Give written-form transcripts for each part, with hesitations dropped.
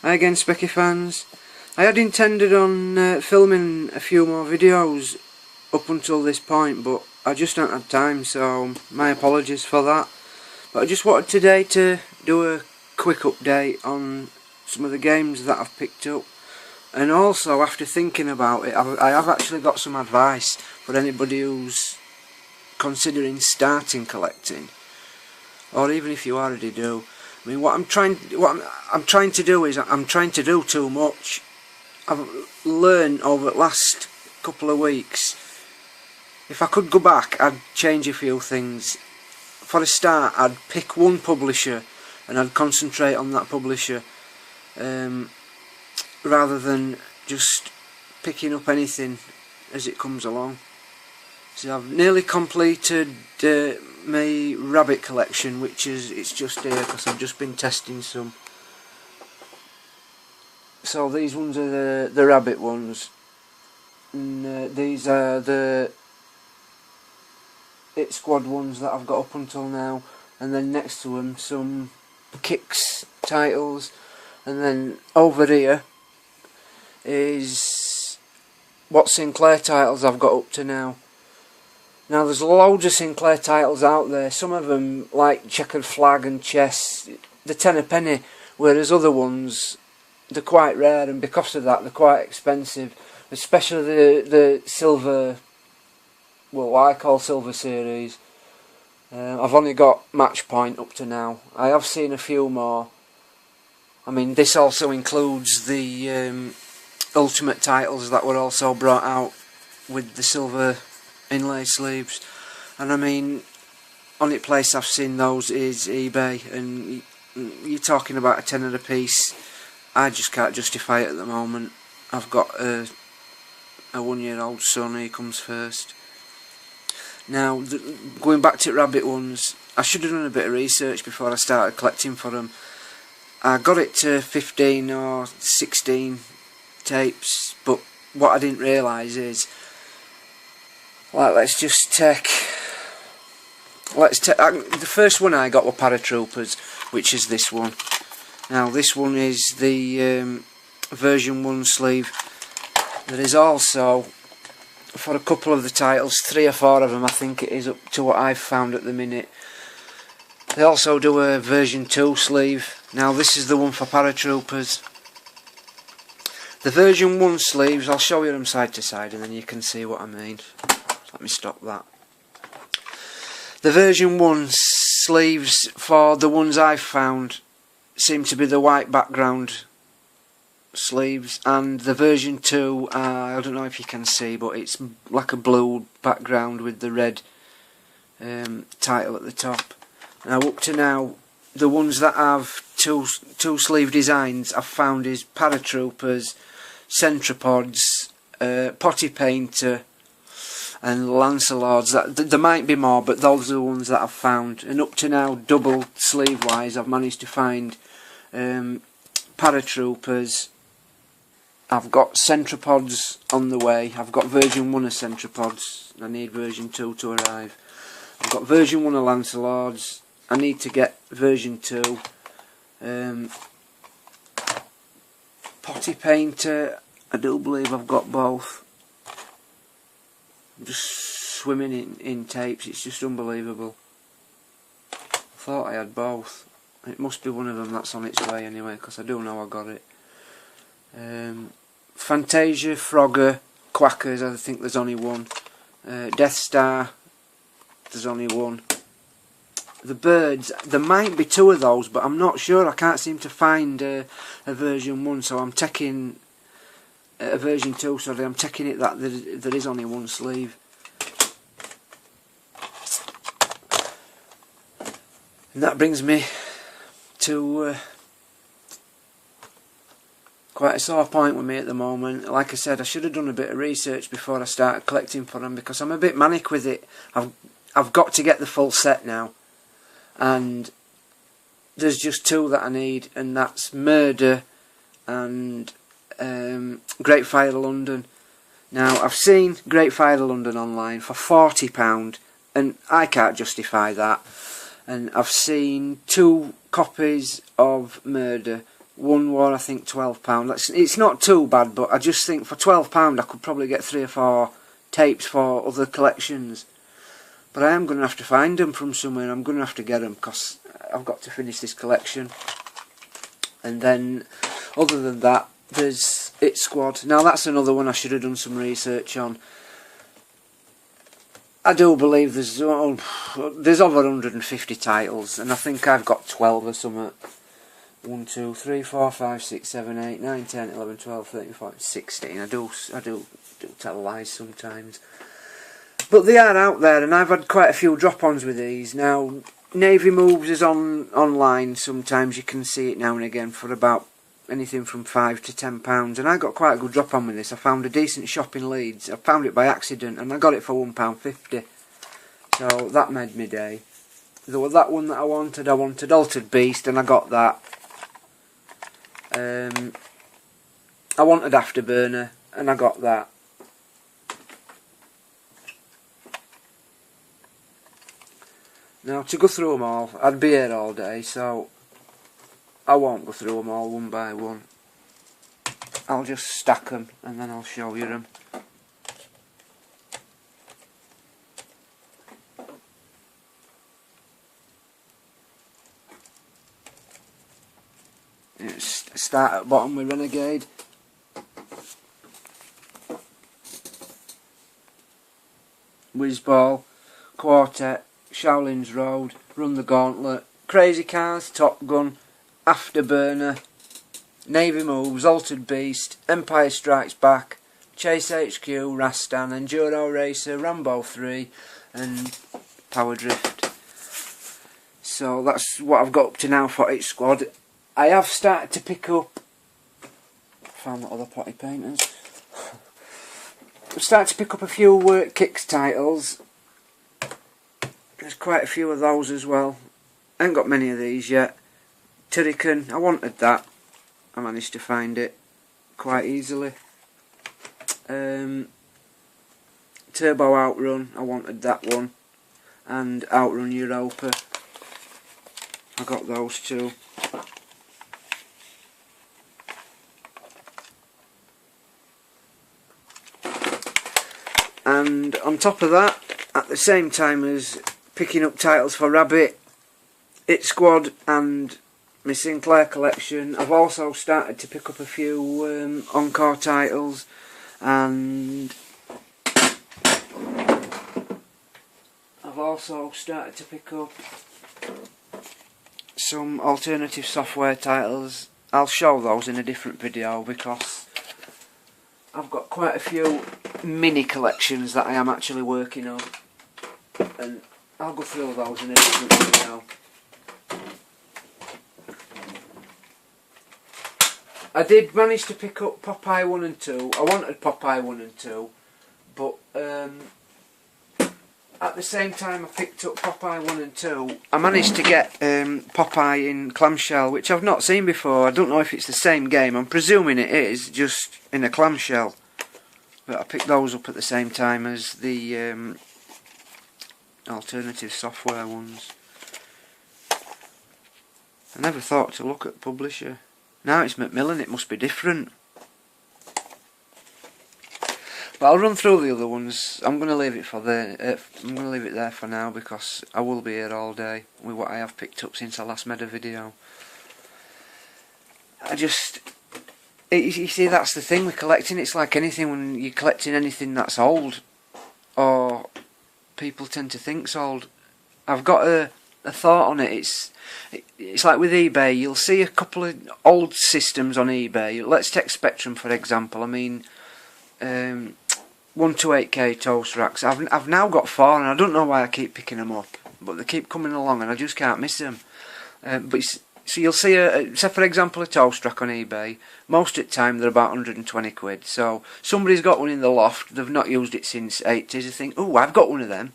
Hi again, Specky fans. I had intended on filming a few more videos up until this point, but I just don't have time, so my apologies for that. But I just wanted today to do a quick update on some of the games that I've picked up, and also after thinking about it, I have actually got some advice for anybody who's considering starting collecting, or even if you already do. I mean, what I'm trying to do is I'm trying to do too much. I've learned over the last couple of weeks, if I could go back, I'd change a few things. For a start, I'd pick one publisher and I'd concentrate on that publisher, rather than just picking up anything as it comes along. So I've nearly completed my rabbit collection, which is, it's just here because I've just been testing some. So these ones are the rabbit ones, and these are the It Squad ones that I've got up until now, and then next to them some Kicks titles, and then over here is what Sinclair titles I've got up to now. Now there's loads of Sinclair titles out there, some of them like Checkered Flag and Chess, they're 10 a penny, whereas other ones, they're quite rare, and because of that they're quite expensive, especially the silver, well, what I call silver series. I've only got Match Point up to now. I have seen a few more. I mean, this also includes the Ultimate titles that were also brought out with the silver inlay sleeves, and I mean, only place I've seen those is eBay, and you're talking about a tenner a piece. I just can't justify it at the moment. I've got a 1-year-old son, he comes first. Now, going back to rabbit ones, I should have done a bit of research before I started collecting for them. I got it to 15 or 16 tapes, but what I didn't realise is, like, let's take the first one I got were Paratroopers, which is this one. Now this one is the version 1 sleeve. There is also, for a couple of the titles, 3 or 4 of them I think it is, up to what I've found at the minute, they also do a version 2 sleeve. Now this is the one for Paratroopers. The version 1 sleeves, I'll show you them side to side and then you can see what I mean. Let me stop that. The version 1 sleeves for the ones I've found seem to be the white background sleeves, and the version 2, I don't know if you can see, but it's like a blue background with the red title at the top. Now up to now, the ones that have two sleeve designs I've found is Paratroopers, Centropods, Potty Painter and Lancelords. There might be more, but those are the ones that I've found. And up to now, double sleeve wise, I've managed to find Paratroopers. I've got Centropods on the way. I've got version 1 of Centropods. I need version 2 to arrive. I've got version 1 of Lancelords. I need to get version 2. Potty Painter, I do believe I've got both. I'm just swimming in tapes, it's just unbelievable. I thought I had both. It must be one of them that's on its way anyway, because I do know I got it. Fantasia, Frogger, Quackers, I think there's only one. Death Star, there's only one. The Birds, there might be 2 of those, but I'm not sure. I can't seem to find a version 1, so I'm taking a version 2, sorry, I'm taking it that there is only 1 sleeve. And that brings me to quite a sore point with me at the moment. Like I said, I should have done a bit of research before I started collecting for them, because I'm a bit manic with it. I've got to get the full set now, and there's just 2 that I need, and that's Murder and Great Fire London. Now I've seen Great Fire London online for £40, and I can't justify that. And I've seen 2 copies of Murder One war I think £12. It's not too bad, but I just think for £12 I could probably get 3 or 4 tapes for other collections. But I am going to have to find them from somewhere. I'm going to have to get them because I've got to finish this collection. And then, other than that, there's It Squad. Now that's another one I should have done some research on. I do believe there's over 150 titles, and I think I've got 12 or something. 1, 2, 3, 4, 5, 6, 7, 8, 9, 10, 11, 12, 13, 14, 16. I do tell lies sometimes. But they are out there, and I've had quite a few drop-ons with these. Now, Navy Moves is online. Sometimes you can see it now and again for about anything from £5 to £10, and I got quite a good drop-on with this. I found a decent shop in Leeds. I found it by accident, and I got it for £1.50. So that made me day. There was that one that I wanted Altered Beast, and I got that. I wanted Afterburner, and I got that. Now, to go through them all, I'd be here all day, so I won't go through them all one by one. I'll just stack them, and then I'll show you them. Start at the bottom with Renegade. Whizball, Quartet, Shaolin's Road, Run the Gauntlet, Crazy Cars, Top Gun, Afterburner, Navy Moves, Altered Beast, Empire Strikes Back, Chase HQ, Rastan, Enduro Racer, Rambo 3 and Power Drift. So that's what I've got up to now for It Squad. I have started to pick up, found the other potty painters, I've started to pick up a few Kicks titles. There's quite a few of those as well. I ain't got many of these yet. Turrican, I wanted that. I managed to find it quite easily. Turbo Outrun, I wanted that one. And Outrun Europa. I got those two. And on top of that, at the same time as picking up titles for Rabbit, It Squad and my Sinclair collection, I've also started to pick up a few Encore titles, and I've also started to pick up some alternative software titles. I'll show those in a different video because I've got quite a few mini collections that I am actually working on, and I'll go through those in a different video. I did manage to pick up Popeye 1 and 2. I wanted Popeye 1 and 2, but at the same time I picked up Popeye 1 and 2, I managed to get Popeye in clamshell, which I've not seen before. I don't know if it's the same game. I'm presuming it is, just in a clamshell. But I picked those up at the same time as the alternative software ones. I never thought to look at publisher. Now it's Macmillan, it must be different. But I'll run through the other ones. I'm going to leave it for there. I'm going to leave it there for now because I will be here all day with what I have picked up since I last made a video. You see, that's the thing with collecting. It's like anything, when you're collecting anything that's old, or people tend to think's old. I've got a thought on it. It's like with eBay. You'll see a couple of old systems on eBay. Let's take Spectrum for example. I mean, 128K toast racks. I've now got 4, and I don't know why I keep picking them up, but they keep coming along, and I just can't miss them. So you'll see say for example a toast rack on eBay. Most of the time they're about 120 quid. So somebody's got one in the loft. They've not used it since 80s. They think, oh, I've got one of them.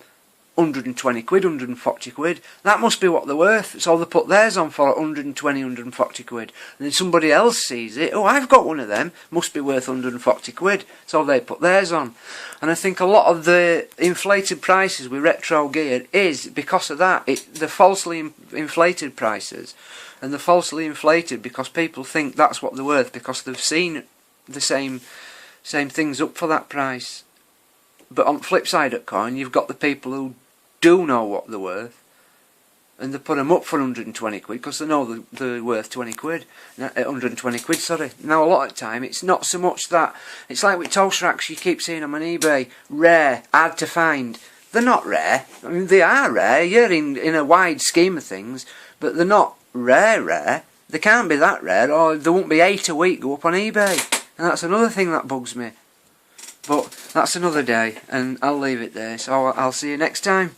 120 quid, 140 quid. That must be what they're worth. So they put theirs on for 120, 140 quid. And then somebody else sees it. Oh, I've got one of them. Must be worth 140 quid. So they put theirs on. And I think a lot of the inflated prices with retro gear is because of that. The falsely inflated prices. And they're falsely inflated because people think that's what they're worth because they've seen the same things up for that price. But on the flip side of coin, you've got the people who do know what they're worth, and they put them up for 120 quid because they know they're worth 20 quid, 120 quid, sorry. Now a lot of the time, it's not so much that, it's like with toast racks, you keep seeing them on eBay, rare, hard to find. They're not rare. I mean, they are rare, yeah, in a wide scheme of things, but they're not rare. They can't be that rare, or there won't be 8 a week go up on eBay. And that's another thing that bugs me. But that's another day, and I'll leave it there, so I'll see you next time.